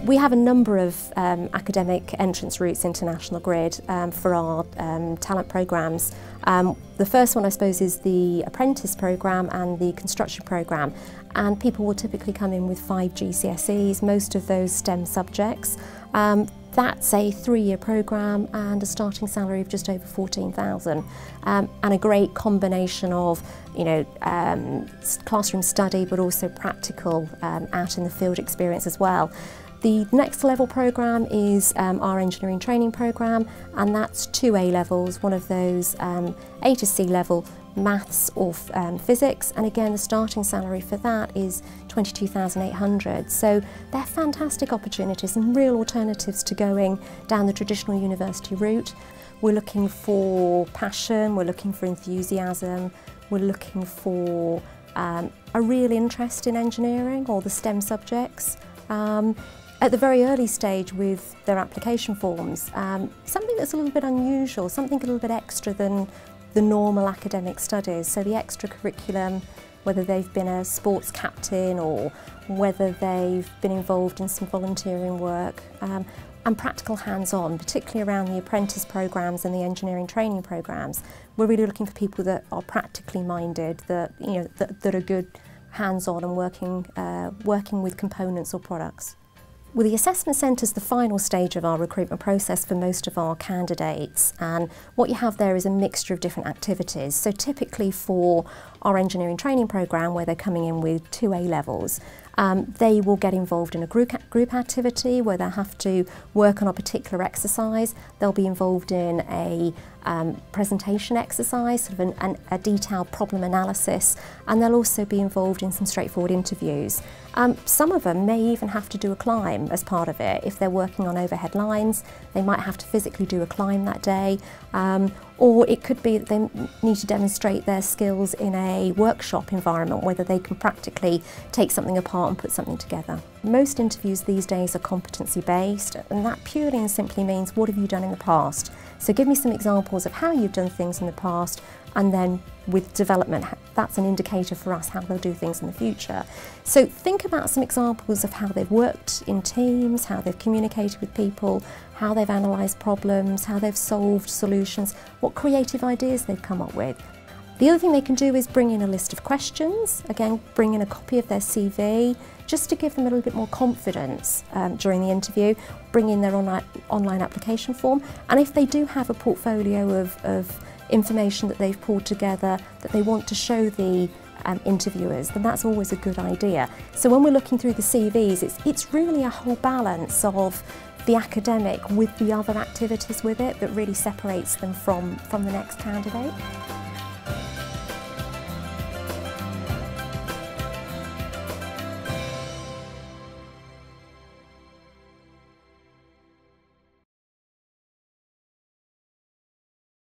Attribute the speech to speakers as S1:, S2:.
S1: We have a number of academic entrance routes into National Grid for our talent programmes. The first one, I suppose, is the apprentice programme and the construction programme, and people will typically come in with 5 GCSEs, most of those STEM subjects. That's a 3-year programme and a starting salary of just over 14,000, and a great combination of, you know, classroom study but also practical out in the field experience as well. The next level programme is our engineering training programme, and that's 2 A levels, one of those A to C level, maths or physics, and again the starting salary for that is 22,800. So they're fantastic opportunities and real alternatives to going down the traditional university route. We're looking for passion, we're looking for enthusiasm, we're looking for a real interest in engineering or the STEM subjects. At the very early stage with their application forms, something that's a little bit unusual, something a little bit extra than the normal academic studies. So the extra curriculum, whether they've been a sports captain or whether they've been involved in some volunteering work, and practical hands-on, particularly around the apprentice programmes and the engineering training programmes. We're really looking for people that are practically minded, that, you know, that are good hands-on and working with components or products. Well, the assessment centre is the final stage of our recruitment process for most of our candidates, and what you have there is a mixture of different activities. So typically for our engineering training programme, where they're coming in with 2 A levels, they will get involved in a group activity where they'll have to work on a particular exercise. They'll be involved in a presentation exercise, sort of a detailed problem analysis, and they'll also be involved in some straightforward interviews. Some of them may even have to do a climb as part of it. If they're working on overhead lines, they might have to physically do a climb that day. Or it could be that they need to demonstrate their skills in a workshop environment, whether they can practically take something apart and put something together. Most interviews these days are competency based, and that purely and simply means, what have you done in the past? So give me some examples of how you've done things in the past, and then with development, that's an indicator for us how they'll do things in the future. So think about some examples of how they've worked in teams, how they've communicated with people, how they've analysed problems, how they've solved solutions, what creative ideas they've come up with. The other thing they can do is bring in a list of questions, again bring in a copy of their CV, just to give them a little bit more confidence during the interview, bring in their online application form, and if they do have a portfolio of information that they've pulled together that they want to show the interviewers, then that's always a good idea. So when we're looking through the CVs, it's really a whole balance of the academic with the other activities with it that really separates them from the next candidate.